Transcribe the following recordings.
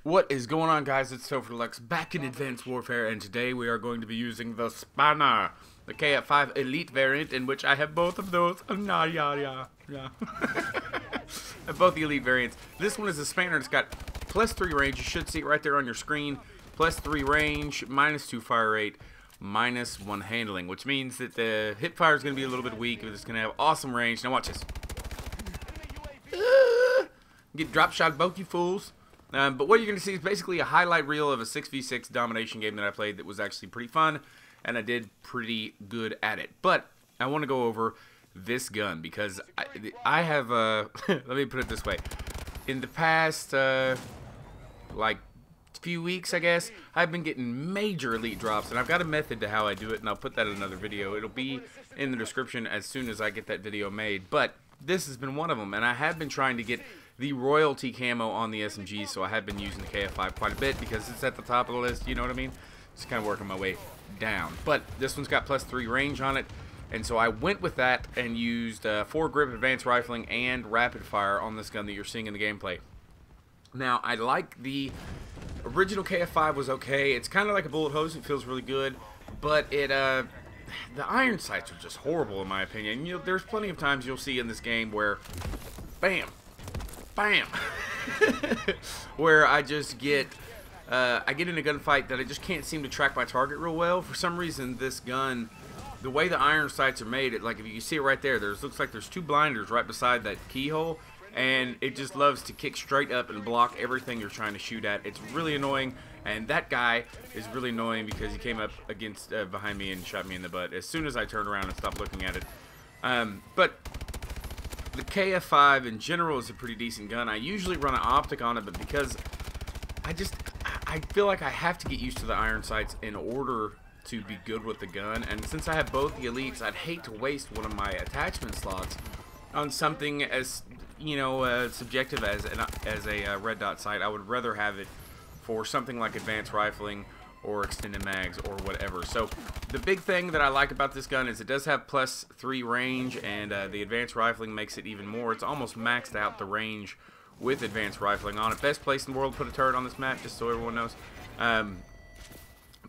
What is going on, guys? It's TopherDeluxe back in Advanced Warfare, and today we are going to be using the Spanner, the KF5 Elite variant, in which I have both of those. I have both the Elite variants. This one is a Spanner. It's got +3 range. You should see it right there on your screen. +3 range, -2 fire rate, -1 handling, which means that the hip fire is going to be a little bit weak, but it's going to have awesome range. Now watch this. Get drop shot both you fools. But what you're going to see is basically a highlight reel of a 6v6 domination game that I played that was actually pretty fun, and I did pretty good at it. But I want to go over this gun because I have, let me put it this way. In the past, like, few weeks, I guess, I've been getting major elite drops, and I've got a method to how I do it, and I'll put that in another video. It'll be in the description as soon as I get that video made. But this has been one of them, and I have been trying to get the royalty camo on the SMG, so I have been using the KF5 quite a bit because it's at the top of the list, you know what I mean? Just kind of working my way down. But this one's got +3 range on it, and so I went with that and used 4-grip advanced rifling and rapid fire on this gun that you're seeing in the gameplay. Now, I like the original KF5 was okay. It's kind of like a bullet hose. It feels really good, but it the iron sights are just horrible in my opinion. You know, there's plenty of times you'll see in this game where, bam, bam, where I just get I get in a gunfight that I just can't seem to track my target real well. For some reason, this gun, the way the iron sights are made, like if you see it right there, looks like there's 2 blinders right beside that keyhole, and it just loves to kick straight up and block everything you're trying to shoot at. It's really annoying, and that guy is really annoying because he came up against behind me and shot me in the butt as soon as I turned around and stopped looking at it. But the KF5 in general is a pretty decent gun. I usually run an optic on it, but because I feel like I have to get used to the iron sights in order to be good with the gun, and since I have both the Elites, I'd hate to waste one of my attachment slots on something as, you know, subjective as a red dot sight. I would rather have it for something like advanced rifling or extended mags or whatever. So the big thing that I like about this gun is it does have +3 range, and the advanced rifling makes it even more. It's almost maxed out the range with advanced rifling on it. Best place in the world to put a turret on this map, just so everyone knows.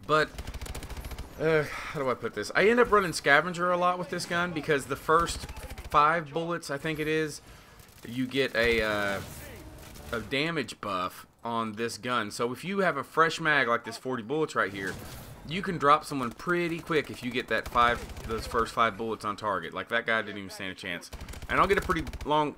But how do I put this? I end up running scavenger a lot with this gun because the first 5 bullets, I think it is, you get a damage buff on this gun. So if you have a fresh mag like this 40 bullets right here, you can drop someone pretty quick if you get those first 5 bullets on target. Like that guy didn't even stand a chance. And I'll get a pretty long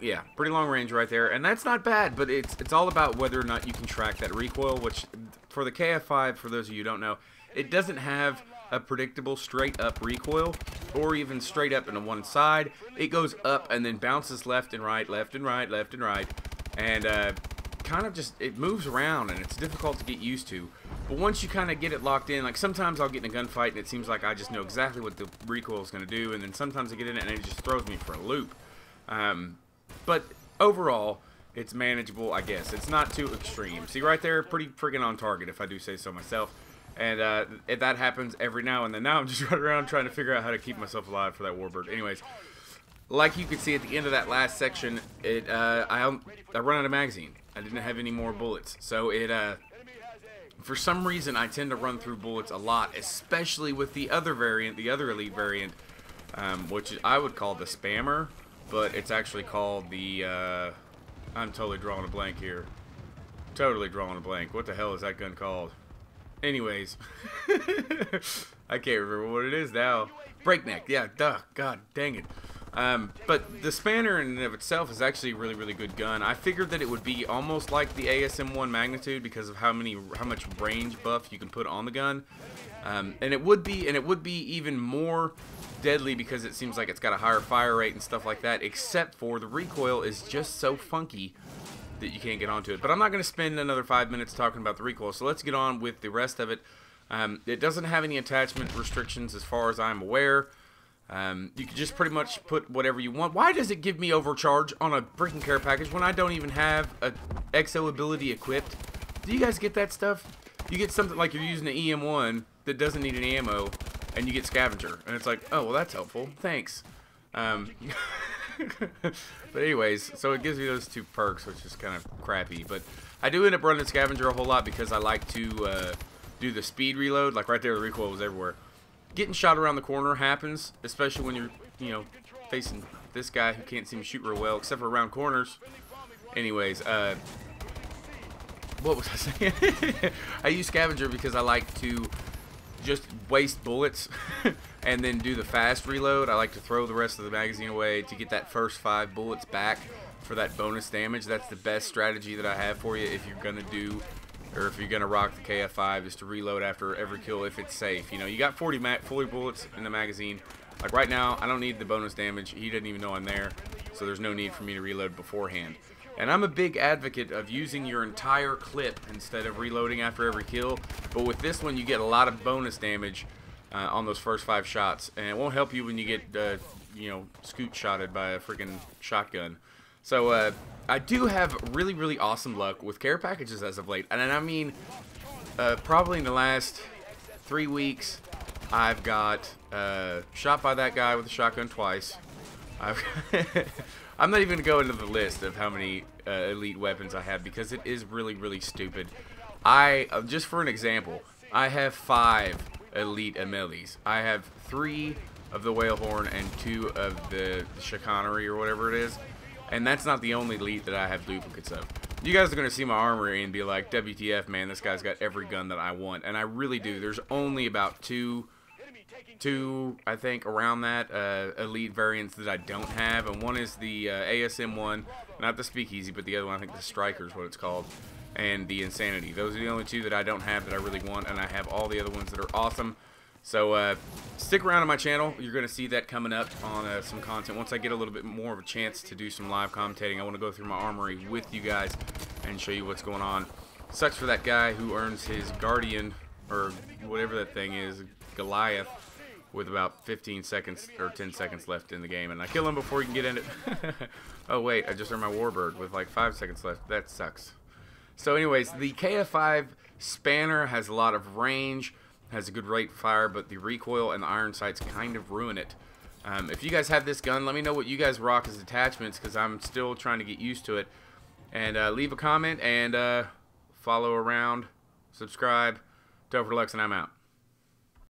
range right there, and that's not bad, but it's all about whether or not you can track that recoil, which for the KF5, for those of you who don't know, it doesn't have a predictable straight up recoil or even straight up into one side. It goes up and then bounces left and right, left and right, left and right, and kind of just, it moves around, and it's difficult to get used to. But once you kind of get it locked in, like sometimes I'll get in a gunfight and it seems like I just know exactly what the recoil is going to do, and then sometimes I get in it and it just throws me for a loop. But overall, it's manageable, I guess. It's not too extreme. See right there, pretty friggin' on target, if I do say so myself. And that happens every now and then. Now I'm just running around trying to figure out how to keep myself alive for that Warbird. Anyways, like you could see at the end of that last section, I run out of magazine. I didn't have any more bullets. So for some reason, I tend to run through bullets a lot, especially with the other variant, the other Elite variant, which I would call the Spammer, but it's actually called the, I'm totally drawing a blank here. Totally drawing a blank. What the hell is that gun called? Anyways, I can't remember what it is now. Breakneck, yeah, duh, god dang it. But the Spanner in and of itself is actually a really, really good gun. I figured that it would be almost like the ASM1 Magnitude because of how much range buff you can put on the gun. And it would be even more deadly because it seems like it's got a higher fire rate and stuff like that, except for the recoil is just so funky that you can't get onto it. But I'm not going to spend another 5 minutes talking about the recoil, so let's get on with the rest of it. It doesn't have any attachment restrictions as far as I'm aware. You can just pretty much put whatever you want. Why does it give me overcharge on a freaking care package when I don't even have a XO ability equipped? Do you guys get that stuff? You get something like you're using an EM1 that doesn't need any ammo, and you get scavenger, and it's like, oh well, that's helpful, thanks. But anyways, so it gives me those 2 perks, which is kind of crappy. But I do end up running Scavenger a whole lot because I like to do the speed reload. Like right there, the recoil was everywhere. Getting shot around the corner happens, especially when you're, you know, facing this guy who can't seem to shoot real well, except for around corners. Anyways, what was I saying? I use Scavenger because I like to just waste bullets and then do the fast reload. I like to throw the rest of the magazine away to get that first 5 bullets back for that bonus damage. That's the best strategy that I have for you if you're gonna do, or if you're gonna rock the KF5, is to reload after every kill if it's safe. You know, you got 40 bullets in the magazine. Like right now, I don't need the bonus damage. He didn't even know I'm there, so there's no need for me to reload beforehand. And I'm a big advocate of using your entire clip instead of reloading after every kill. But with this one, you get a lot of bonus damage on those first 5 shots, and it won't help you when you get, you know, scoot shotted by a freaking shotgun. So I do have really, really awesome luck with care packages as of late, and I mean, probably in the last 3 weeks, I've got shot by that guy with a shotgun twice. I'm not even going to go into the list of how many elite weapons I have because it is really, really stupid. Just for an example, I have 5 elite melees. I have 3 of the whale horn and 2 of the chicanery or whatever it is. And that's not the only elite that I have duplicates of. You guys are going to see my armory and be like, WTF, man, this guy's got every gun that I want. And I really do. There's only about two, I think, around that elite variants that I don't have, and one is the ASM one, not the Speakeasy, but the other one, I think the Striker is what it's called, and the Insanity. Those are the only 2 that I don't have that I really want, and I have all the other ones that are awesome. So stick around on my channel. You're going to see that coming up on some content. Once I get a little bit more of a chance to do some live commentating, I want to go through my armory with you guys and show you what's going on. Sucks for that guy who earns his Guardian, or whatever that thing is, Goliath, with about 15 seconds or 10 seconds left in the game, and I kill him before he can get in it. Oh wait, I just earned my Warbird with like 5 seconds left. That sucks. So anyways, the KF5 Spanner has a lot of range, has a good rate of fire, but the recoil and the iron sights kind of ruin it. If you guys have this gun, let me know what you guys rock as attachments, because I'm still trying to get used to it. And leave a comment and follow around, subscribe. TopherDeluxe, and I'm out.